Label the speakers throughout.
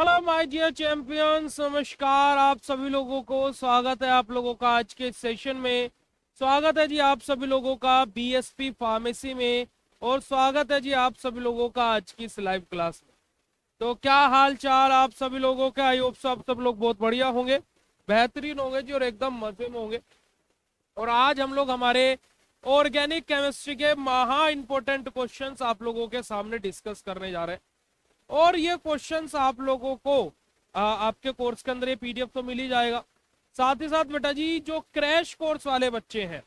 Speaker 1: Hello my dear champions, नमस्कार आप सभी लोगों को। स्वागत है आप लोगों का आज के सेशन में। स्वागत है जी आप सभी लोगों का बीएसपी फार्मेसी में, और स्वागत है जी आप सभी लोगों का आज की इस लाइव क्लास में। तो क्या हाल चाल आप सभी लोगों के? आई होप सब लोग बहुत बढ़िया होंगे, बेहतरीन होंगे जी, और एकदम मजे में होंगे। और आज हम लोग हमारे ऑर्गेनिक केमिस्ट्री के महा इंपॉर्टेंट क्वेश्चंस आप लोगों के सामने डिस्कस करने जा रहे हैं। और ये क्वेश्चंस आप लोगों को आपके कोर्स के अंदर ये पीडीएफ तो मिल ही जाएगा। साथ ही साथ बेटा जी जो क्रैश कोर्स वाले बच्चे हैं,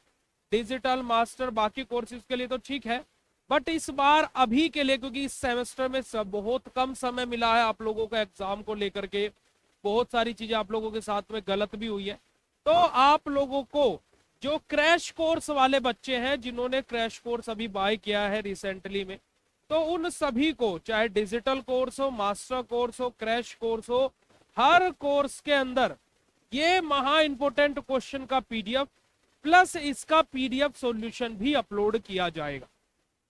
Speaker 1: डिजिटल मास्टर बाकी कोर्सेज के लिए तो ठीक है, बट इस बार अभी के लिए, क्योंकि इस सेमेस्टर में सब बहुत कम समय मिला है आप लोगों को एग्जाम को लेकर के, बहुत सारी चीजें आप लोगों के साथ में गलत भी हुई है। तो आप लोगों को जो क्रैश कोर्स वाले बच्चे हैं, जिन्होंने क्रैश कोर्स अभी बाय किया है रिसेंटली में, तो उन सभी को, चाहे डिजिटल कोर्स हो, मास्टर कोर्स हो, क्रैश कोर्स हो, हर कोर्स के अंदर ये महा इंपोर्टेंट क्वेश्चन का पीडीएफ प्लस इसका पीडीएफ सॉल्यूशन भी अपलोड किया जाएगा।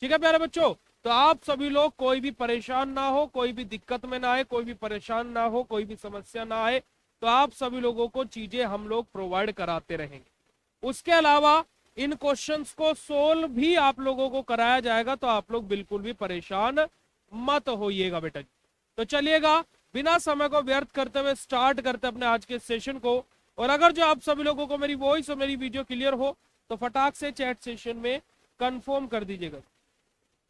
Speaker 1: ठीक है प्यारे बच्चों, तो आप सभी लोग कोई भी परेशान ना हो, कोई भी दिक्कत में ना आए, कोई भी परेशान ना हो, कोई भी समस्या ना आए, तो आप सभी लोगों को चीजें हम लोग प्रोवाइड कराते रहेंगे। उसके अलावा इन क्वेश्चंस को सोल्व भी आप लोगों को कराया जाएगा, तो आप लोग बिल्कुल भी परेशान मत होइएगा बेटा जी। तो चलिएगा बिना समय को व्यर्थ करते हुए स्टार्ट करते अपने आज के सेशन को। और अगर जो आप सभी लोगों को मेरी वॉइस और मेरी वीडियो क्लियर हो तो फटाक से चैट सेशन में कंफर्म कर दीजिएगा,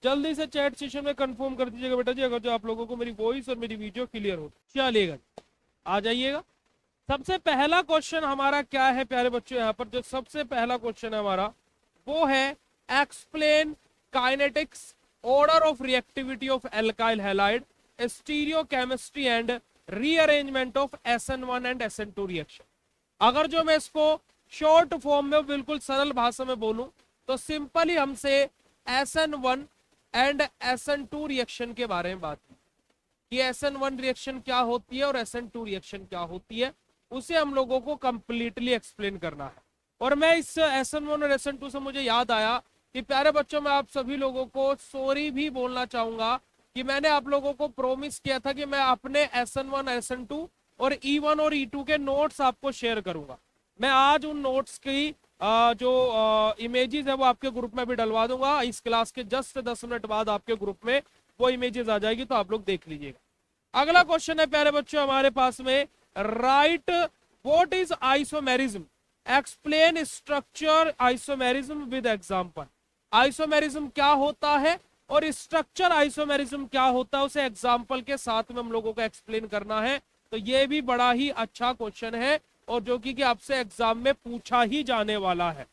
Speaker 1: जल्दी से चैट सेशन में कंफर्म कर दीजिएगा बेटा जी, अगर जो आप लोगों को मेरी वॉइस और मेरी वीडियो क्लियर हो। चलिएगा आ जाइएगा। सबसे पहला क्वेश्चन हमारा क्या है प्यारे बच्चों? यहाँ पर जो सबसे पहला क्वेश्चन है हमारा वो है explain kinetics, order of reactivity of alkyl halide, stereochemistry and rearrangement of SN1 and SN2 reaction. अगर जो मैं इसको शॉर्ट फॉर्म में बिल्कुल सरल भाषा में बोलूं तो सिंपली हमसे SN1 एंड SN2 रिएक्शन के बारे में बात की कि SN1 रिएक्शन क्या होती है और SN2 रिएक्शन क्या होती है, उसे हम लोगों को कंप्लीटली एक्सप्लेन करना है। और मैं इस SN1 और SN2 से मुझे याद आया कि प्यारे बच्चों मैं आप सभी लोगों को सॉरी भी बोलना चाहूंगा कि मैंने आप लोगों को प्रॉमिस किया था कि मैं अपने SN1 SN2 और E1 और E2 के नोट्स आपको शेयर करूंगा। मैं आज उन नोट्स की जो इमेजेस है वो आपके ग्रुप में भी डलवा दूंगा। इस क्लास के जस्ट 10 मिनट बाद आपके ग्रुप में वो इमेजेस आ जाएगी, तो आप लोग देख लीजिएगा। अगला क्वेश्चन है प्यारे बच्चों हमारे पास में, right what is isomerism, explain structure isomerism with example. Isomerism क्या होता है और स्ट्रक्चर आइसोमेरिज्म क्या होता है, उसे एग्जांपल के साथ में हम लोगों को एक्सप्लेन करना है। तो ये भी बड़ा ही अच्छा क्वेश्चन है और जो कि आपसे एग्जाम में पूछा ही जाने वाला है।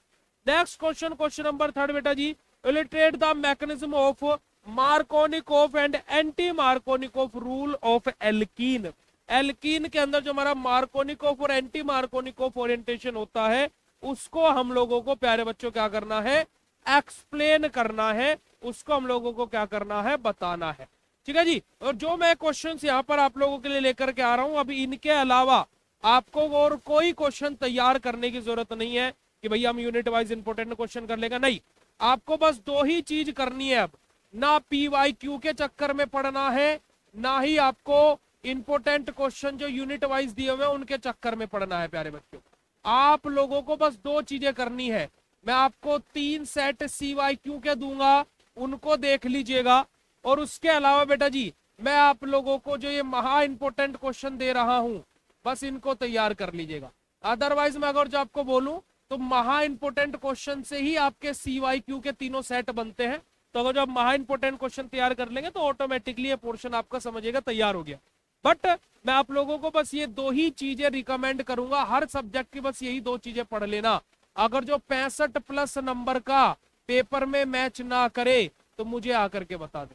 Speaker 1: नेक्स्ट क्वेश्चन, क्वेश्चन नंबर 3 बेटा जी, illustrate the mechanism of Markovnikov and anti Markovnikov rule of alkene. Alkene के अंदर जो हमारा मार्कोनिकोव और एंटी मार्कोनिकोव ओरिएंटेशन होता है, उसको हम लोगों को प्यारे बच्चों क्या करना है, एक्सप्लेन करना है, उसको हम लोगों को क्या करना है, बताना है। ठीक है जी। और जो मैं क्वेश्चंस यहाँ पर आप लोगों के लिए लेकर के आ रहा हूं, अभी इनके अलावा आपको और कोई क्वेश्चन तैयार करने की जरूरत नहीं है कि भैया हम यूनिट वाइज इंपोर्टेंट क्वेश्चन कर लेगा, नहीं। आपको बस दो ही चीज करनी है अब, ना PYQ के चक्कर में पढ़ना है, ना ही आपको इंपोर्टेंट क्वेश्चन जो यूनिट वाइज दिए हुए उनके चक्कर में पढ़ना है। प्यारे बच्चों आप लोगों को बस दो चीजें करनी है। मैं आपको 3 सेट CYQ के दूंगा, उनको देख लीजिएगा। और उसके अलावा बेटा जी मैं आप लोगों को जो ये महा इंपोर्टेंट क्वेश्चन दे रहा हूं, बस इनको तैयार कर लीजिएगा। अदरवाइज मैं अगर जो आपको बोलूं तो महा इंपोर्टेंट क्वेश्चन से ही आपके CYQ के तीनों सेट बनते हैं। तो अगर जो आप महा इंपोर्टेंट क्वेश्चन तैयार कर लेंगे तो ऑटोमेटिकली ये पोर्शन आपका समझिएगा तैयार हो गया। बट मैं आप लोगों को बस ये दो ही चीजें रिकमेंड करूंगा, हर सब्जेक्ट की बस यही दो चीजें पढ़ लेना। अगर जो 65+ नंबर का पेपर में मैच ना करे तो मुझे आकर के बता दे।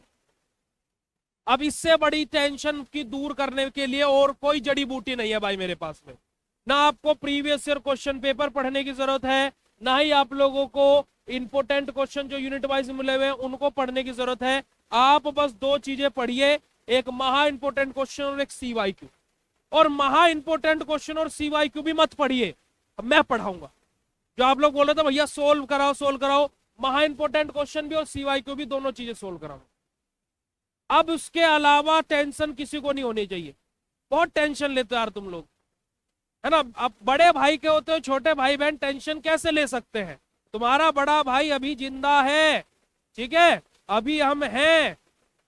Speaker 1: अब इससे बड़ी टेंशन की दूर करने के लिए और कोई जड़ी बूटी नहीं है भाई मेरे पास में। ना आपको प्रीवियस ईयर क्वेश्चन पेपर पढ़ने की जरूरत है, ना ही आप लोगों को इंपोर्टेंट क्वेश्चन जो यूनिट वाइज मिले हुए हैं उनको पढ़ने की जरूरत है। आप बस दो चीजें पढ़िए, एक महा इंपोर्टेंट क्वेश्चन और एक CYQ। और महा इंपोर्टेंट क्वेश्चन और CYQ भी मत पढ़िए, मैं पढ़ाऊंगा। जो आप लोग बोल रहे थे भैया सोल्व कराओ, महा इंपोर्टेंट क्वेश्चन भी और CYQ भी दोनों चीजें सोल्व कराओ। अब उसके अलावा टेंशन किसी को नहीं होनी चाहिए। बहुत टेंशन लेते हो यार तुम लोग, है ना। अब बड़े भाई के होते हो, छोटे भाई बहन टेंशन कैसे ले सकते हैं। तुम्हारा बड़ा भाई अभी जिंदा है, ठीक है, अभी हम हैं,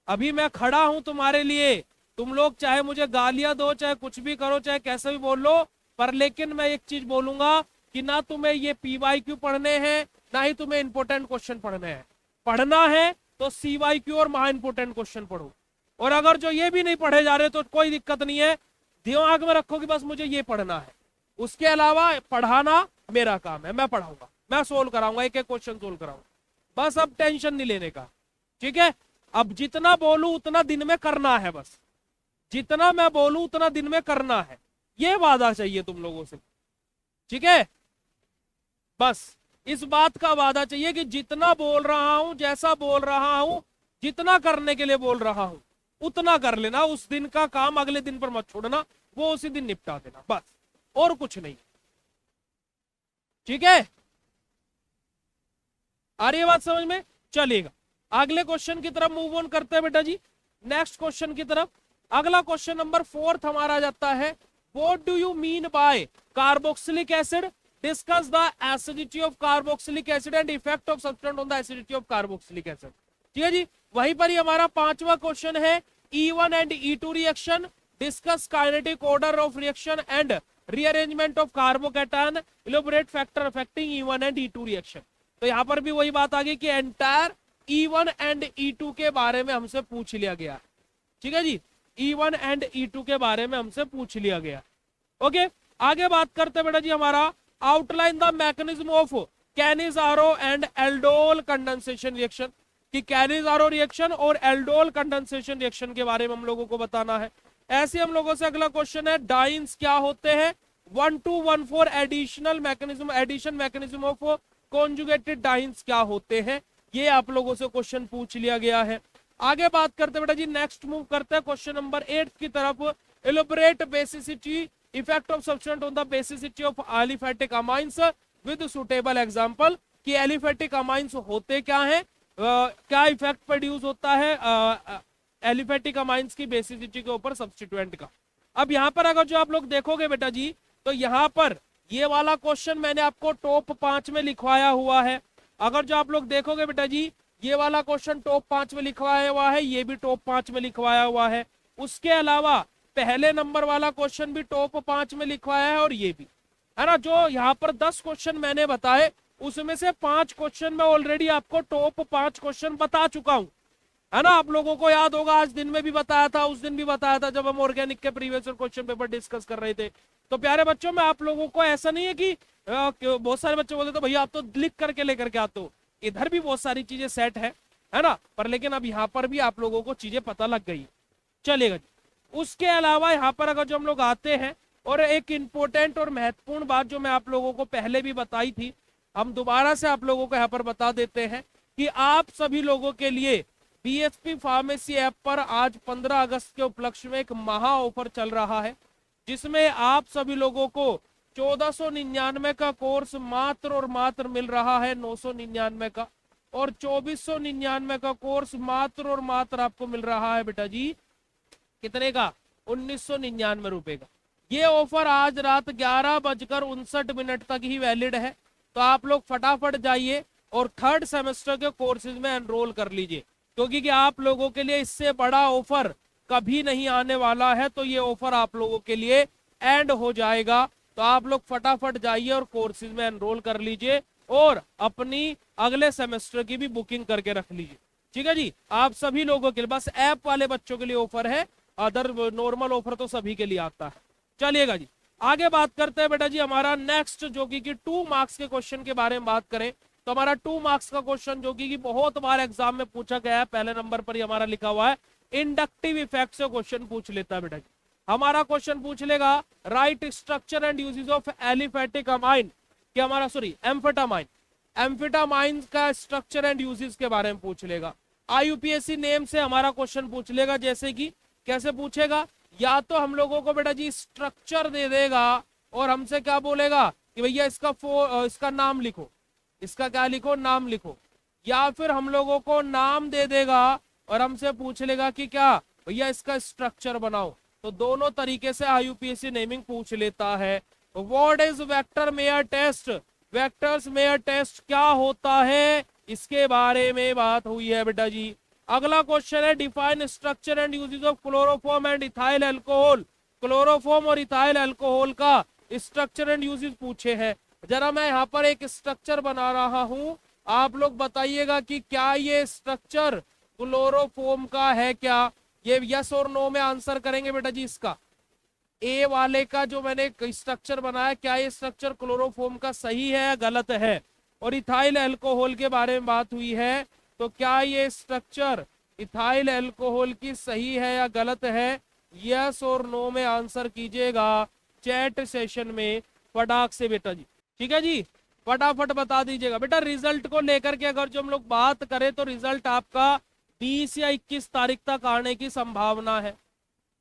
Speaker 1: अभी मैं खड़ा हूं तुम्हारे लिए। तुम लोग चाहे मुझे गालियां दो, चाहे कुछ भी करो, चाहे कैसे भी बोल लो, पर लेकिन मैं एक चीज बोलूंगा कि ना तुम्हें ये PYQ पढ़ने हैं, ना ही तुम्हें इंपोर्टेंट क्वेश्चन पढ़ने हैं। पढ़ना है तो CYQ और महा इंपोर्टेंट क्वेश्चन पढ़ो। और अगर जो ये भी नहीं पढ़े जा रहे तो कोई दिक्कत नहीं है, दिमाग में रखो कि बस मुझे ये पढ़ना है, उसके अलावा पढ़ाना मेरा काम है, मैं पढ़ाऊंगा, मैं सोल्व कराऊंगा, एक एक क्वेश्चन सोल्व कराऊंगा। बस अब टेंशन नहीं लेने का, ठीक है। अब जितना बोलूं उतना दिन में करना है, बस जितना मैं बोलूं उतना दिन में करना है, ये वादा चाहिए तुम लोगों से, ठीक है। बस इस बात का वादा चाहिए कि जितना बोल रहा हूं, जैसा बोल रहा हूं, जितना करने के लिए बोल रहा हूं उतना कर लेना। उस दिन का काम अगले दिन पर मत छोड़ना, वो उसी दिन निपटा देना, बस और कुछ नहीं, ठीक है। आ रही है बात समझ में, चलेगा। अगले क्वेश्चन की तरफ मूव ऑन करते हैं बेटा जी, नेक्स्ट क्वेश्चन की तरफ। अगला क्वेश्चन नंबर 4 हमारा जाता है, what do you mean by carboxylic acid, discuss the acidity of carboxylic acid and effect of substance on the acidity of carboxylic acid. ठीक है जी, वहीं पर ही हमारा 5वां क्वेश्चन है, E1 and E2 reaction, discuss kinetic order of reaction and rearrangement of carbocation, elaborate factor affecting E1 and E2 reaction. तो यहां पर भी वही बात आ गई कि एंटायर E1 एंड E2 के बारे में हमसे पूछ लिया गया, ठीक है जी, E1 एंड E2 के बारे में हमसे पूछ लिया गया। ओके, आगे बात करते हैं बेटा जी हमारा, outline the mechanism of Cannizzaro and aldol condensation reaction, कि कैनिजारो रिएक्शन और एल्डोल कंडेंसेशन रिएक्शन के बारे में हम लोगों को बताना है। ऐसे हम लोगों से अगला क्वेश्चन है, डाइंस क्या होते हैं, 1214 additional mechanism, addition mechanism of conjugated dienes क्या होते हैं, ये आप लोगों से क्वेश्चन पूछ लिया गया है। आगे बात करते हैं बेटा जी, नेक्स्ट मूव करते हैं क्वेश्चन नंबर 8 की तरफ, elaborate basicity effect of substance on the basicity of aliphatic amines with suitable example, कि एलिफैटिक अमाइंस होते क्या हैं, क्या इफेक्ट प्रोड्यूस होता है एलिफैटिक अमाइंस की बेसिसिटी के ऊपर सब्स्टिट्यूएंट का। अब यहाँ पर अगर जो आप लोग देखोगे बेटा जी, तो यहाँ पर ये वाला क्वेश्चन मैंने आपको टॉप 5 में लिखवाया हुआ है। अगर जो आप लोग देखोगे बेटा जी, ये वाला क्वेश्चन टॉप 5 में लिखवाया हुआ है, ये भी टॉप 5 में लिखवाया हुआ है। उसके अलावा पहले नंबर वाला क्वेश्चन भी टॉप 5 में लिखवाया है, और ये भी, है ना। जो यहाँ पर 10 क्वेश्चन मैंने बताए, उसमें से 5 क्वेश्चन मैं ऑलरेडी आपको टॉप 5 क्वेश्चन बता चुका हूं, है ना। आप लोगों को याद होगा, आज दिन में भी बताया था, उस दिन भी बताया था, जब हम ऑर्गेनिक के प्रीवियस क्वेश्चन पेपर डिस्कस कर रहे थे। तो प्यारे बच्चों, मैं आप लोगों को ऐसा नहीं है कि बहुत सारे बच्चे बोलते तो भैया आप तो लिख करके लेकर के आते हो, इधर भी बहुत सारी चीजें सेट है ना, पर लेकिन अब यहाँ पर भी आप लोगों को चीजें पता लग गई, चलेगा जी। उसके अलावा यहाँ पर अगर जो हम लोग आते हैं, और एक इंपॉर्टेंट और महत्वपूर्ण बात जो मैं आप लोगों को पहले भी बताई थी, हम दोबारा से आप लोगों को यहाँ पर बता देते हैं कि आप सभी लोगों के लिए BSP फार्मेसी ऐप पर आज 15 अगस्त के उपलक्ष्य में एक महा ऑफर चल रहा है, जिसमें आप सभी लोगों को 1499 का कोर्स मात्र और मात्र मिल रहा है 999 का, और 2499 का कोर्स मात्र और मात्र आपको मिल रहा है बेटा जी कितने का, 1999 रुपए का। ये ऑफर आज रात 11:59 तक ही वैलिड है, तो आप लोग फटाफट जाइए और 3rd सेमेस्टर के कोर्सेज में एनरोल कर लीजिए, क्योंकि कि आप लोगों के लिए इससे बड़ा ऑफर कभी नहीं आने वाला है। तो ये ऑफर आप लोगों के लिए एंड हो जाएगा, तो आप लोग फटाफट जाइए और कोर्सेज में एनरोल कर लीजिए, और अपनी अगले सेमेस्टर की भी बुकिंग करके रख लीजिए, ठीक है जी। आप सभी लोगों के लिए, बस ऐप वाले बच्चों के लिए ऑफर है, अदर नॉर्मल ऑफर तो सभी के लिए आता है। चलिएगा जी, आगे बात करते हैं बेटा जी हमारा नेक्स्ट, जो कि 2 मार्क्स के क्वेश्चन के बारे में बात करें, तो हमारा 2 मार्क्स का क्वेश्चन जो कि बहुत बार एग्जाम में पूछा गया है, पहले नंबर पर ही हमारा लिखा हुआ है, इंडक्टिव इफेक्ट से क्वेश्चन पूछ लेता है बेटा जी। हमारा क्वेश्चन पूछ लेगा, right structure and uses of aliphatic amine, कि हमारा सॉरी एम्फेटामाइन, एम्फेटामाइन का स्ट्रक्चर एंड यूजेस के बारे में पूछ लेगा। IUPAC नेम से हमारा क्वेश्चन पूछ लेगा, जैसे कि कैसे पूछेगा, या तो हम लोगों को बेटा जी स्ट्रक्चर दे देगा और हमसे क्या बोलेगा कि भैया इसका नाम लिखो, इसका क्या लिखो, नाम लिखो, या फिर हम लोगों को नाम दे देगा और हमसे पूछ लेगा कि क्या भैया इसका स्ट्रक्चर बनाओ। तो दोनों तरीके से IUPAC नेमिंग पूछ लेता है। What is Victor Meyer test, Victor's Meyer test क्या होता है, इसके बारे में बात हुई है बेटा जी। अगला क्वेश्चन है define structure and uses of chloroform and ethyl alcohol. Chloroform और इथाइल अल्कोहल का स्ट्रक्चर एंड यूजेस पूछे हैं। जरा मैं यहाँ पर एक स्ट्रक्चर बना रहा हूं, आप लोग बताइएगा कि क्या ये स्ट्रक्चर क्लोरोफॉर्म का है क्या। ये यस और नो में आंसर करेंगे बेटा जी। इसका ए वाले का जो मैंने स्ट्रक्चर बनाया, क्या ये स्ट्रक्चर क्लोरोफॉर्म का सही है या गलत है। और इथाइल अल्कोहल के बारे में बात हुई है, तो क्या ये स्ट्रक्चर इथाइल अल्कोहल की सही है या गलत है। यस और नो में आंसर कीजिएगा चैट सेशन में फटाक से बेटा जी। ठीक है जी, फटाफट बता दीजिएगा बेटा। रिजल्ट को लेकर के अगर जो हम लोग बात करें तो रिजल्ट आपका 20 या 21 तारीख तक आने की संभावना है।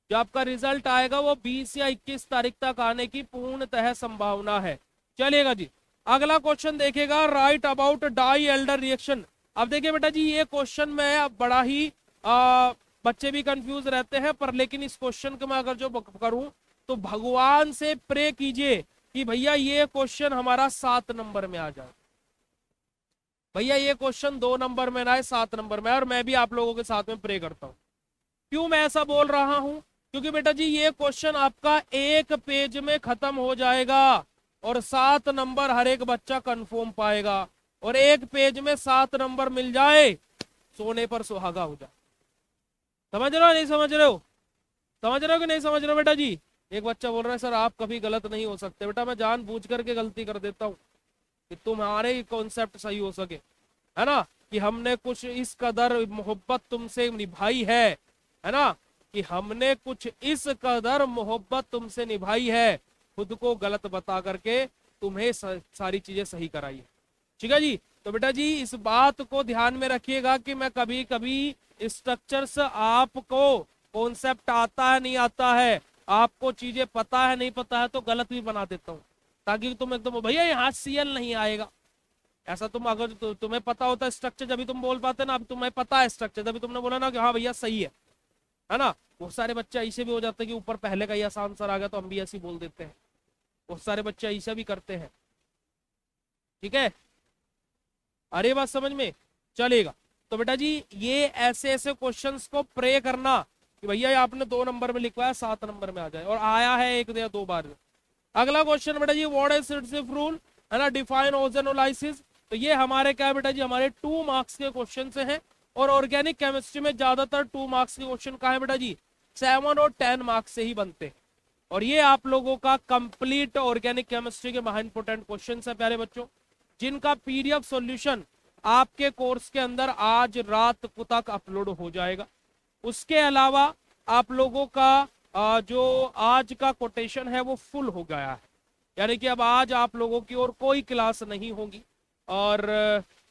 Speaker 1: जो आपका रिजल्ट आएगा वो 20 या 21 तारीख तक आने की पूर्णतः संभावना है। चलिएगा जी, अगला क्वेश्चन देखेगा राइट अबाउट डाई एल्डर रिएक्शन। अब देखिए बेटा जी, ये क्वेश्चन में बड़ा ही बच्चे भी कंफ्यूज रहते हैं, पर लेकिन इस क्वेश्चन को मैं अगर जो करूं तो भगवान से प्रे कीजिए कि भैया ये क्वेश्चन हमारा 7 नंबर में आ जाए, भैया ये क्वेश्चन 2 नंबर में ना आए, 7 नंबर में। और मैं भी आप लोगों के साथ में प्रे करता हूं। क्यों मैं ऐसा बोल रहा हूं, क्योंकि बेटा जी ये क्वेश्चन आपका एक पेज में खत्म हो जाएगा और 7 नंबर हर एक बच्चा कंफर्म पाएगा। और एक पेज में 7 नंबर मिल जाए, सोने पर सुहागा हो जाए। समझ रहे हो नहीं समझ रहे हो, समझ रहे हो कि नहीं समझ रहे हो बेटा जी। एक बच्चा बोल रहा है सर आप कभी गलत नहीं हो सकते। बेटा मैं जानबूझ करके गलती कर देता हूँ कि तुम्हारे कॉन्सेप्ट सही हो सके, है ना, कि हमने कुछ इस कदर मोहब्बत तुमसे निभाई है ना, कि हमने कुछ इस कदर मोहब्बत तुमसे निभाई है, खुद को गलत बता करके तुम्हें सारी चीजें सही कराई है। ठीक है जी, तो बेटा जी इस बात को ध्यान में रखिएगा कि मैं कभी कभी स्ट्रक्चर्स आपको कॉन्सेप्ट आता है नहीं आता है, आपको चीजें पता है नहीं पता है तो गलत भी बना देता हूँ, ताकि तुम एकदम भैया यहाँ CL नहीं आएगा ऐसा। तुम अगर तुम्हें पता होता स्ट्रक्चर जब तुम बोल पाते ना, अब तुम्हें पता है स्ट्रक्चर जब तुमने बोला ना कि हाँ भैया सही है ना। बहुत सारे बच्चे ऐसे भी हो जाते हैं कि ऊपर पहले का ही ऐसा आंसर आ गया तो हम भी ऐसे बोल देते हैं। बहुत सारे बच्चे ऐसा भी करते हैं। ठीक है, अरे बात समझ में चलेगा। तो बेटा जी ये ऐसे ऐसे क्वेश्चंस को प्रे करना कि भैया ये आपने 2 नंबर में लिखवाया 7 नंबर में आ जाए, और आया है 1 या 2 बार। अगला क्वेश्चन बेटा जी व्हाट इज सिरसिफ रूल, है ना, डिफाइन ओजोनोलाइसिस। तो ये हमारे क्या है बेटा जी, हमारे 2 मार्क्स के क्वेश्चन से हैं। और ऑर्गेनिक केमिस्ट्री में ज्यादातर 2 मार्क्स के क्वेश्चन का है बेटा जी, 7 और 10 मार्क्स से ही बनते हैं। और ये आप लोगों का कंप्लीट ऑर्गेनिक केमिस्ट्री के महा इंपोर्टेंट क्वेश्चन है प्यारे बच्चों, जिनका PDF सॉल्यूशन आपके कोर्स के अंदर आज रात तक अपलोड हो जाएगा। उसके अलावा आप लोगों का जो आज का कोटेशन है वो फुल हो गया है, यानी कि अब आज आप लोगों की और कोई क्लास नहीं होगी। और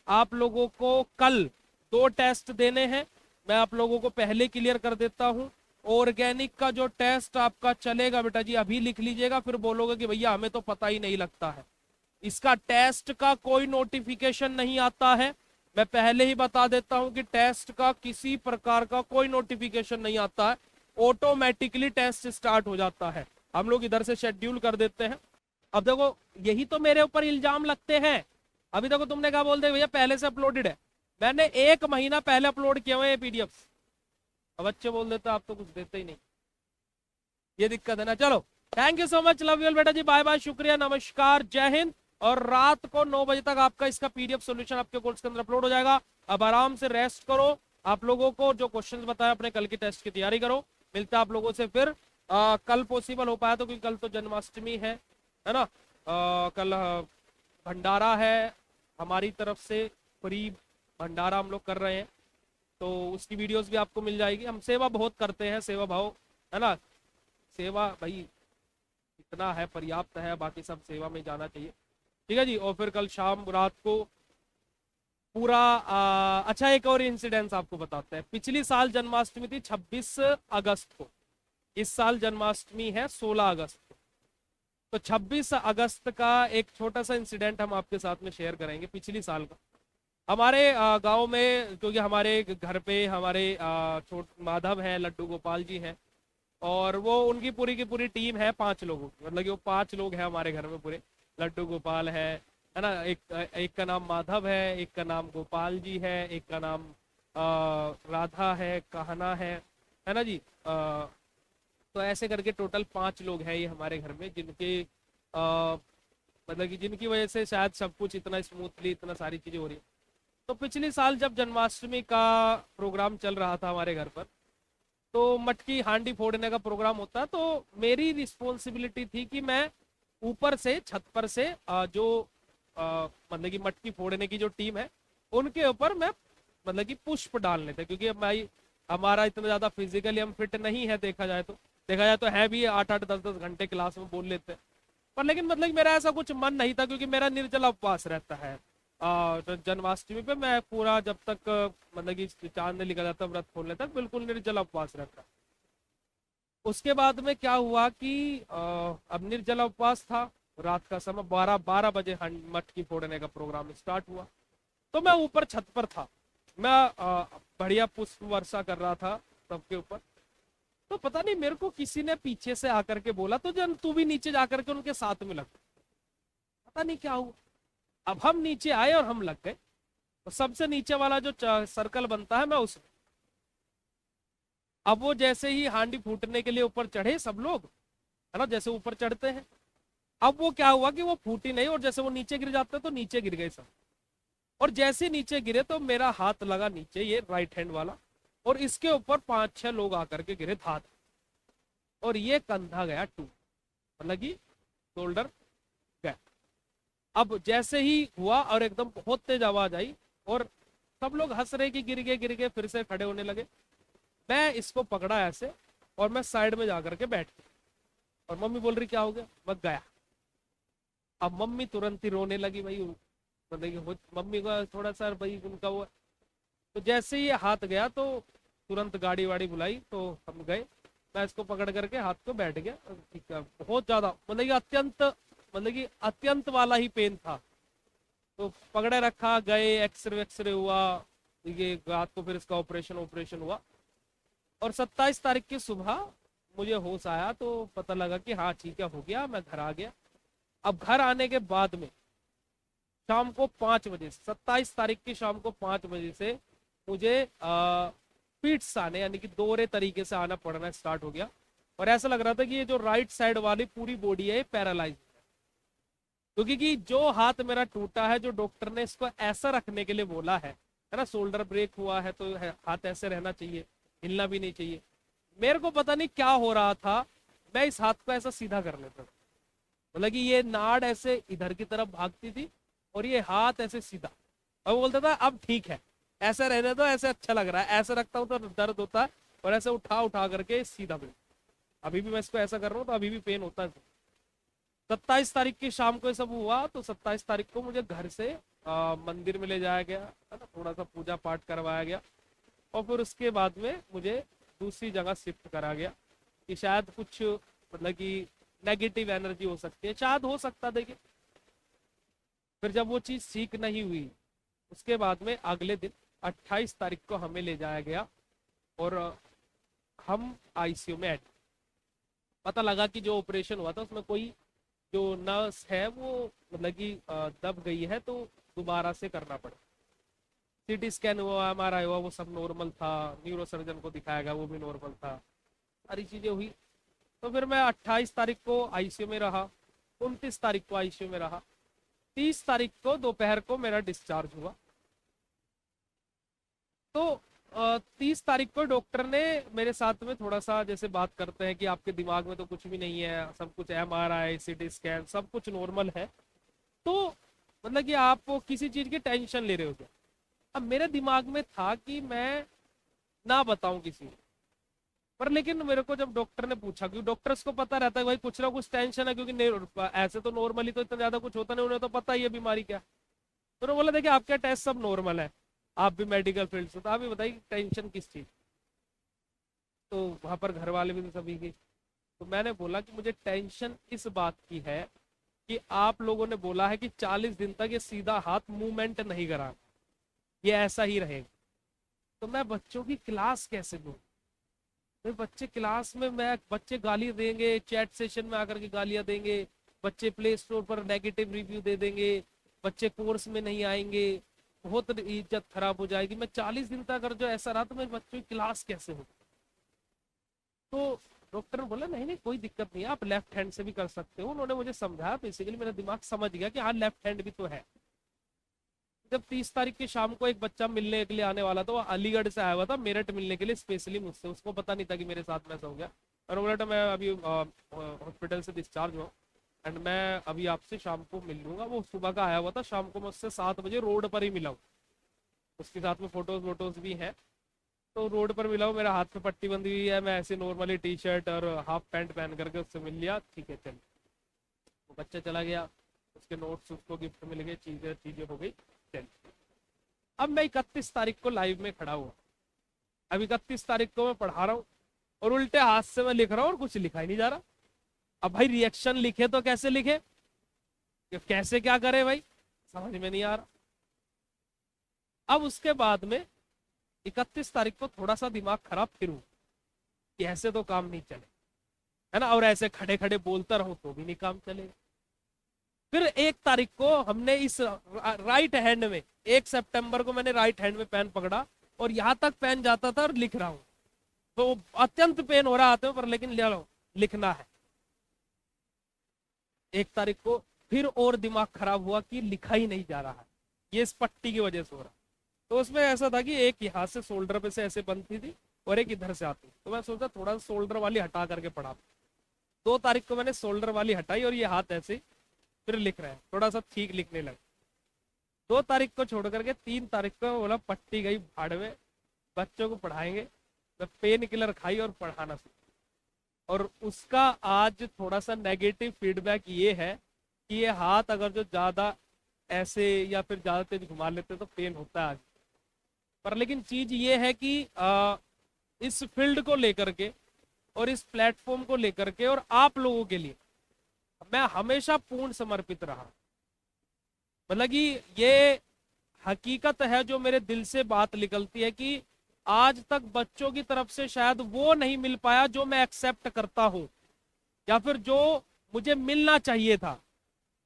Speaker 1: आप लोगों को कल 2 टेस्ट देने हैं, मैं आप लोगों को पहले क्लियर कर देता हूं। ऑर्गेनिक का जो टेस्ट आपका चलेगा बेटा जी, अभी लिख लीजिएगा, फिर बोलोगे कि भैया हमें तो पता ही नहीं लगता है। इसका टेस्ट का कोई नोटिफिकेशन नहीं आता है, मैं पहले ही बता देता हूं कि टेस्ट का किसी प्रकार का कोई नोटिफिकेशन नहीं आता है, ऑटोमेटिकली टेस्ट स्टार्ट हो जाता है, हम लोग इधर से शेड्यूल कर देते हैं। अब देखो यही तो मेरे ऊपर इल्जाम लगते हैं। अभी देखो तुमने कहा बोल दे भैया पहले से अपलोडेड है, मैंने 1 महीना पहले अपलोड किए हुए PDFs। अब बच्चे बोल देते आप तो कुछ देते ही नहीं, ये दिक्कत है ना। चलो thank you so much, love you बेटा जी, बाय बाय, शुक्रिया, नमस्कार, जय हिंद। और रात को 9 बजे तक आपका इसका PDF सॉल्यूशन आपके कोर्स के अंदर अपलोड हो जाएगा। अब आराम से रेस्ट करो, आप लोगों को जो क्वेश्चंस बताया अपने कल की टेस्ट की तैयारी करो। मिलता है आप लोगों से फिर कल पॉसिबल हो पाया तो, क्योंकि कल तो जन्माष्टमी है ना। कल भंडारा है हमारी तरफ से, फ्री भंडारा हम लोग कर रहे हैं, तो उसकी वीडियोस भी आपको मिल जाएगी। हम सेवा बहुत करते हैं, सेवा भाव है ना, सेवा भाई इतना है पर्याप्त है, बाकी सब सेवा में जाना चाहिए। ठीक है जी, और फिर कल शाम रात को पूरा अच्छा एक और इंसिडेंस आपको बताते हैं। पिछली साल जन्माष्टमी थी 26 अगस्त को, इस साल जन्माष्टमी है 16 अगस्त को। तो 26 अगस्त का एक छोटा सा इंसिडेंट हम आपके साथ में शेयर करेंगे पिछली साल का। हमारे गांव में, क्योंकि हमारे घर पे हमारे छोट माधव हैं, लड्डू गोपाल जी हैं, और वो उनकी पूरी की पूरी टीम है 5 लोगों की, मतलब कि वो 5 लोग हैं हमारे घर में पूरे। लड्डू गोपाल है ना, एक एक का नाम माधव है, एक का नाम गोपाल जी है, एक का नाम राधा है, कहना है ना जी। तो ऐसे करके टोटल 5 लोग हैं ये हमारे घर में, जिनके मतलब कि जिनकी वजह से शायद सब कुछ इतना स्मूथली, इतना सारी चीजें हो रही है। तो पिछले साल जब जन्माष्टमी का प्रोग्राम चल रहा था हमारे घर पर, तो मटकी हांडी फोड़ने का प्रोग्राम होता है, तो मेरी रिस्पॉन्सिबिलिटी थी कि मैं ऊपर से छत पर से मतलब कि मटकी फोड़ने की जो टीम है उनके ऊपर मैं मतलब कि पुष्प डालने थे, क्योंकि अब भाई हमारा इतना ज्यादा फिजिकली हम फिट नहीं है, देखा जाए तो है भी 8-8 10-10 घंटे क्लास में बोल लेते हैं। पर लेकिन मतलब कि मेरा ऐसा कुछ मन नहीं था, क्योंकि मेरा निर्जला उपवास रहता है। तो जन्माष्टमी पे मैं पूरा जब तक मतलब कि चांद नहीं निकल जाता व्रत खोलने तक बिल्कुल निर्जला उपवास रहता। उसके बाद में क्या हुआ कि अब निर्जला उपवास था, रात का समय 12-12 बजे मटकी फोड़ने का प्रोग्राम स्टार्ट हुआ। तो मैं ऊपर छत पर था, मैं बढ़िया पुष्प वर्षा कर रहा था सबके ऊपर। तो पता नहीं मेरे को किसी ने पीछे से आकर के बोला, तो जन तू भी नीचे जाकर के उनके साथ में लग। पता नहीं क्या हुआ, अब हम नीचे आए और हम लग गए। तो सबसे नीचे वाला जो सर्कल बनता है मैं उसमें। अब वो जैसे ही हांडी फूटने के लिए ऊपर चढ़े सब लोग, है ना, जैसे ऊपर चढ़ते हैं, अब वो क्या हुआ कि वो फूटी नहीं, और जैसे वो नीचे गिर जाते तो नीचे गिर गए सब। और जैसे नीचे गिरे तो मेरा हाथ लगा नीचे, ये राइट हैंड वाला, और इसके ऊपर 5-6 लोग आकर के गिरे हाथ, और ये कंधा गया टूट, मतलब कि शोल्डर गया। अब जैसे ही हुआ और एकदम बहुत तेज आवाज आई, और सब लोग हंस रहे कि गिर गए, फिर से खड़े होने लगे। मैं इसको पकड़ा ऐसे, और मैं साइड में जाकर के बैठ गया। और मम्मी बोल रही क्या हो गया, मैं गया। अब मम्मी तुरंत ही रोने लगी भाई, मतलब कि मम्मी का थोड़ा सा भाई उनका वो। तो जैसे ही ये हाथ गया तो तुरंत गाड़ी वाड़ी बुलाई, तो हम गए। मैं इसको पकड़ करके हाथ को बैठ गया। ठीक है, बहुत ज्यादा मतलब कि अत्यंत वाला ही पेन था। तो पकड़े रखा, गए, एक्सरे वेक्सरे हुआ, ये रात को फिर इसका ऑपरेशन ऑपरेशन हुआ। और 27 तारीख की सुबह मुझे होश आया, तो पता लगा कि हाँ ठीक है, हो गया, मैं घर आ गया। अब घर आने के बाद में शाम को 5 बजे, 27 तारीख की शाम को 5 बजे से मुझे फिट्स आने, यानी कि दोहरे तरीके से आना पड़ना स्टार्ट हो गया। और ऐसा लग रहा था कि ये जो राइट साइड वाली पूरी बॉडी है पैरालाइज, क्योंकि कि जो हाथ मेरा टूटा है, जो डॉक्टर ने इसको ऐसा रखने के लिए बोला है ना, शोल्डर ब्रेक हुआ है तो हाथ ऐसे रहना चाहिए, हिलना भी नहीं चाहिए। मेरे को पता नहीं क्या हो रहा था, मैं इस हाथ को ऐसा सीधा कर लेता था, मतलब कि ये नाड़ ऐसे इधर की तरफ भागती थी, और ये हाथ ऐसे सीधा। और वो बोलता था अब ठीक है, ऐसे रहने दो, ऐसे अच्छा लग रहा है, ऐसे रखता हूँ तो दर्द होता है, और ऐसे उठा उठा करके सीधा भी। अभी भी मैं इसको ऐसा कर रहा हूँ तो अभी भी पेन होता है। 27 तारीख की शाम को ये सब हुआ, तो 27 तारीख को मुझे घर से मंदिर में ले जाया गया, है ना, थोड़ा सा पूजा पाठ करवाया गया। और फिर उसके बाद में मुझे दूसरी जगह शिफ्ट करा गया, कि शायद कुछ मतलब कि नेगेटिव एनर्जी हो सकती है, शायद हो सकता, देखिए। फिर जब वो चीज़ ठीक नहीं हुई, उसके बाद में अगले दिन 28 तारीख को हमें ले जाया गया, और हम आईसीयू में एडमिट। पता लगा कि जो ऑपरेशन हुआ था उसमें कोई जो नर्स है वो मतलब कि दब गई है, तो दोबारा से करना पड़ा। सीटी स्कैन हुआ, एमआरआई हुआ, वो सब नॉर्मल था, न्यूरो सर्जन को दिखाया गया, वो भी नॉर्मल था, सारी चीजें हुई। तो फिर मैं 28 तारीख को आईसीयू में रहा, 29 तारीख को आईसीयू में रहा, 30 तारीख को दोपहर को मेरा डिस्चार्ज हुआ। तो 30 तारीख को डॉक्टर ने मेरे साथ में थोड़ा सा जैसे बात करते हैं कि आपके दिमाग में तो कुछ भी नहीं है, सब कुछ एमआरआई सीटी स्कैन सब कुछ नॉर्मल है, तो मतलब कि आप किसी चीज की टेंशन ले रहे हो क्या। अब मेरे दिमाग में था कि मैं ना बताऊं किसी को, पर लेकिन मेरे को जब डॉक्टर ने पूछा, क्योंकि डॉक्टर्स को पता रहता है भाई कुछ ना कुछ टेंशन है, क्योंकि ऐसे तो नॉर्मली तो इतना ज्यादा कुछ होता नहीं, उन्हें तो पता ही है बीमारी क्या। तो उन्होंने बोला देखिए आपका टेस्ट सब नॉर्मल है, आप भी मेडिकल फील्ड से, तो आप ही बताइए टेंशन किस चीज। तो वहां पर घर वाले भी तो सभी की। तो मैंने बोला कि मुझे टेंशन इस बात की है कि आप लोगों ने बोला है कि 40 दिन तक ये सीधा हाथ मूवमेंट नहीं करा, ये ऐसा ही रहेगा, तो मैं बच्चों की क्लास कैसे दूं। फिर बच्चे क्लास में, मैं बच्चे गाली देंगे, चैट सेशन में आकर के गालियां देंगे, बच्चे प्ले स्टोर पर नेगेटिव रिव्यू दे देंगे, बच्चे कोर्स में नहीं आएंगे, बहुत इज्जत खराब हो जाएगी। मैं 40 दिन तक अगर जो ऐसा रहा तो मेरे बच्चों की क्लास कैसे हो? तो डॉक्टर ने बोला नहीं नहीं कोई दिक्कत नहीं है, आप लेफ्ट हैंड से भी कर सकते हो। उन्होंने मुझे समझाया, बेसिकली मेरा दिमाग समझ गया कि हाँ लेफ्ट हैंड भी तो है। जब 30 तारीख की शाम को एक बच्चा मिलने के लिए आने वाला था, वो अलीगढ़ से आया हुआ था मेरठ मिलने के लिए स्पेशली मुझसे, उसको पता नहीं था कि मेरे साथ में ऐसा हो गया। और बोला था मैं अभी हॉस्पिटल से डिस्चार्ज हुआ एंड मैं अभी आपसे शाम को मिल लूंगा। वो सुबह का आया हुआ था, शाम को मैं उससे 7 बजे रोड पर ही मिला हूँ, उसके साथ में फोटोज वोटोज भी हैं। तो रोड पर मिला हूँ, मेरा हाथ पे पट्टी बंधी हुई है, मैं ऐसे नॉर्मली टी शर्ट और हाफ पैंट पहन करके उससे मिल लिया, ठीक है चल। वो बच्चा चला गया, उसके नोट्स उसको गिफ्ट मिल गए, चीजें चीजें हो गई, चल। अब मैं 31 तारीख को लाइव में खड़ा हुआ, अब 31 तारीख को मैं पढ़ा रहा हूँ और उल्टे हाथ से मैं लिख रहा हूँ और कुछ लिखा ही नहीं जा रहा। अब भाई रिएक्शन लिखे तो कैसे लिखे, कैसे क्या करे भाई, समझ में नहीं आ रहा। अब उसके बाद में 31 तारीख को थोड़ा सा दिमाग खराब फिर हुआ कि ऐसे तो काम नहीं चले, है ना, और ऐसे खड़े खड़े बोलता रहो तो भी नहीं काम चलेगा। फिर 1 तारीख को हमने इस राइट हैंड में, 1 सितंबर को मैंने राइट हैंड में पेन पकड़ा और यहां तक पेन जाता था और लिख रहा हूं, तो अत्यंत पेन हो रहा हाथ में पर, लेकिन ले लो लिखना है। 1 तारीख को फिर और दिमाग खराब हुआ कि लिखा ही नहीं जा रहा है, ये इस पट्टी की वजह से हो रहा। तो उसमें ऐसा था कि एक यहाँ से शोल्डर पे से ऐसे बनती थी और एक इधर से आती, तो मैं सोचा थोड़ा शोल्डर वाली हटा करके पढ़ा। 2 तारीख को मैंने शोल्डर वाली हटाई और ये हाथ ऐसे फिर लिख रहे हैं, थोड़ा सा ठीक लिखने लगा। 2 तारीख को छोड़ करके 3 तारीख को बोला पट्टी गई भाड़ में, बच्चों को पढ़ाएंगे। मैं पेन किलर खाई और पढ़ाना सीखा। और उसका आज थोड़ा सा नेगेटिव फीडबैक ये है कि ये हाथ अगर जो ज्यादा ऐसे या फिर ज्यादा तेज घुमा लेते तो पेन होता है आज। पर लेकिन चीज ये है कि इस फील्ड को लेकर के और इस प्लेटफॉर्म को लेकर के और आप लोगों के लिए मैं हमेशा पूर्ण समर्पित रहा। मतलब कि ये हकीकत है जो मेरे दिल से बात निकलती है कि आज तक बच्चों की तरफ से शायद वो नहीं मिल पाया जो मैं एक्सेप्ट करता हूं या फिर जो मुझे मिलना चाहिए था।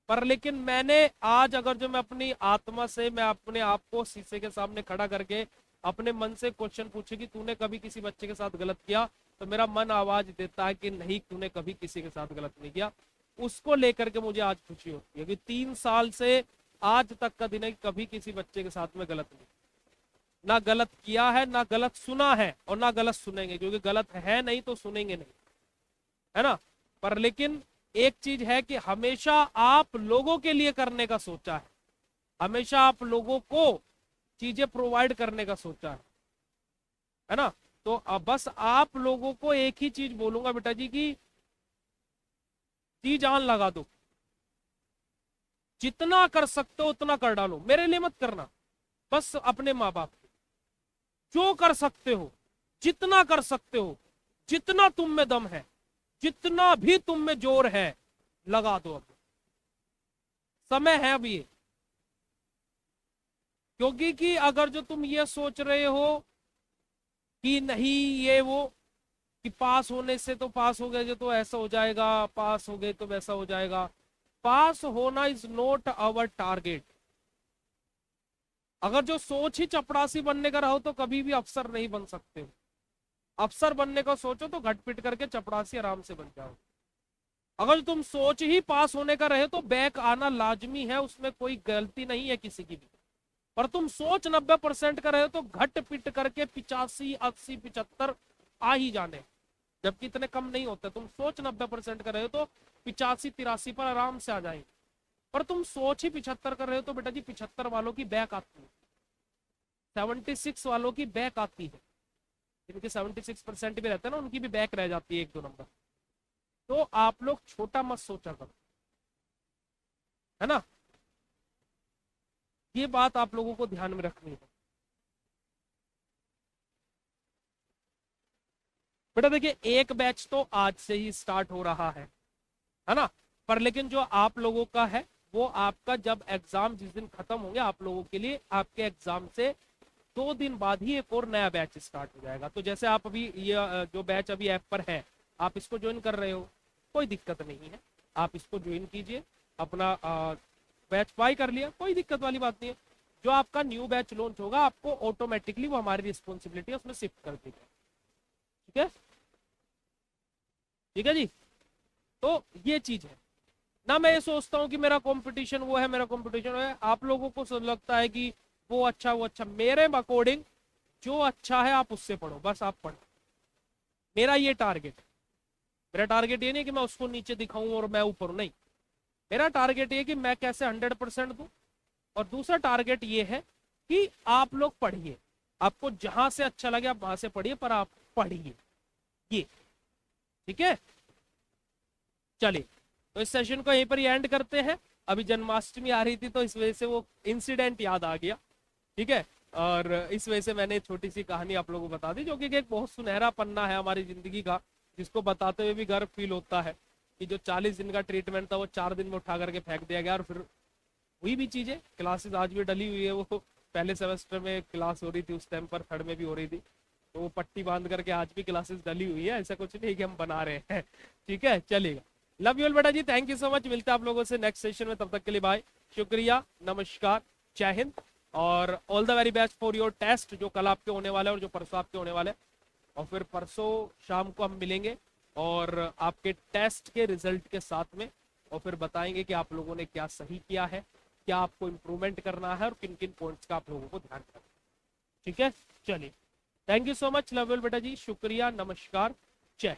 Speaker 1: पर लेकिन मैंने आज अगर जो मैं अपनी आत्मा से, मैं अपने आप को शीशे के सामने खड़ा करके अपने मन से क्वेश्चन पूछे कि तूने कभी किसी बच्चे के साथ गलत किया, तो मेरा मन आवाज देता है कि नहीं तूने कभी किसी के साथ गलत नहीं किया। उसको लेकर के मुझे आज खुशी होती है कि 3 साल से आज तक का दिन है कि कभी किसी बच्चे के साथ में गलत नहीं, ना गलत किया है, ना गलत सुना है और ना गलत सुनेंगे, क्योंकि गलत है नहीं तो सुनेंगे नहीं, है ना। पर लेकिन एक चीज है कि हमेशा आप लोगों के लिए करने का सोचा है, हमेशा आप लोगों को चीजें प्रोवाइड करने का सोचा है ना। तो अब बस आप लोगों को एक ही चीज बोलूंगा बेटा जी की जी जान लगा दो, जितना कर सकते हो उतना कर डालो, मेरे लिए मत करना, बस अपने माँ बाप जो कर सकते हो, जितना कर सकते हो, जितना तुम में दम है, जितना भी तुम में जोर है लगा दो। अब समय है अभी ये, क्योंकि कि अगर जो तुम ये सोच रहे हो कि नहीं ये वो कि पास होने से तो पास हो गए जो तो ऐसा हो जाएगा, पास हो गए तो वैसा हो जाएगा, पास होना इज नॉट आवर टारगेट। अगर जो सोच ही चपरासी बनने का रहो तो कभी भी अफसर नहीं बन सकते हो। अफसर बनने का सोचो तो घटपिट करके चपरासी आराम से बन जाओ। अगर तुम सोच ही पास होने का रहे तो बैक आना लाजमी है, उसमें कोई गलती नहीं है किसी की भी। पर तुम सोच 90% का रहे हो तो घट पिट करके 85, 80, 75 आ ही जाने, जबकि इतने कम नहीं होते। तुम सोच 90% का रहे हो तो 85, 83 पर आराम से आ जाएंगे। पर तुम सोच ही 75 कर रहे हो तो बेटा जी 75 वालों की बैक आती है, 76 वालों की बैक आती है, जिनके 76% भी रहते हैं ना उनकी भी बैक रह जाती है 1-2 नंबर। तो आप लोग छोटा मत सोचा करो, है ना, ये बात आप लोगों को ध्यान में रखनी है। बेटा देखिए एक बैच तो आज से ही स्टार्ट हो रहा है ना। पर लेकिन जो आप लोगों का है वो आपका जब एग्जाम जिस दिन खत्म होंगे आप लोगों के लिए आपके एग्जाम से 2 दिन बाद ही एक और नया बैच स्टार्ट हो जाएगा। तो जैसे आप अभी ये जो बैच अभी ऐप पर है, आप इसको ज्वाइन कर रहे हो, कोई दिक्कत नहीं है, आप इसको ज्वाइन कीजिए, अपना बैच बाय कर लिया, कोई दिक्कत वाली बात नहीं है। जो आपका न्यू बैच लॉन्च होगा, आपको ऑटोमेटिकली वो हमारी रिस्पॉन्सिबिलिटी है उसमें शिफ्ट कर देगा। ठीक है, ठीक है जी। तो ये चीज है ना, मैं ये सोचता हूँ कि मेरा कंपटीशन वो है, मेरा कंपटीशन है, आप लोगों को लगता है कि वो अच्छा वो अच्छा, मेरे अकॉर्डिंग जो अच्छा है आप उससे पढ़ो, बस आप पढ़ो। मेरा ये टारगेट है। मेरा टारगेट ये नहीं कि मैं उसको नीचे दिखाऊं और मैं ऊपर हूं, नहीं। मेरा टारगेट ये कि मैं कैसे 100% दूं। और दूसरा टारगेट ये है कि आप लोग पढ़िए, आपको जहां से अच्छा लगे आप वहां से पढ़िए, पर आप पढ़िए ये। ठीक है, चलिए, तो इस सेशन को यहीं पर ही एंड करते हैं। अभी जन्माष्टमी आ रही थी तो इस वजह से वो इंसिडेंट याद आ गया। ठीक है, और इस वजह से मैंने छोटी सी कहानी आप लोगों को बता दी, जो कि एक बहुत सुनहरा पन्ना है हमारी जिंदगी का, जिसको बताते हुए भी गर्व फील होता है कि जो 40 दिन का ट्रीटमेंट था वो 4 दिन में उठा करके फेंक दिया गया। और फिर हुई भी चीजें, क्लासेस आज भी डली हुई है। वो पहले सेमेस्टर में क्लास हो रही थी, उस टाइम पर थर्ड में भी हो रही थी, तो वो पट्टी बांध करके आज भी क्लासेस डली हुई है, ऐसा कुछ नहीं कि हम बना रहे हैं। ठीक है, चलेगा। लव यू ऑल बेटा जी, थैंक यू सो मच। मिलते हैं आप लोगों से नेक्स्ट सेशन में, तब तक के लिए बाय, शुक्रिया, नमस्कार, जय हिंद। और all the very best for your test, जो कल आपके होने वाले हैं और जो परसों आपके होने वाले हैं। और फिर परसों शाम को हम मिलेंगे और आपके टेस्ट के रिजल्ट के साथ में, और फिर बताएंगे कि आप लोगों ने क्या सही किया है, क्या आपको इम्प्रूवमेंट करना है और किन किन पॉइंट्स का आप लोगों को ध्यान रखना है। ठीक है, चलिए, thank you so much, love you बेटा जी, शुक्रिया, नमस्कार, जय।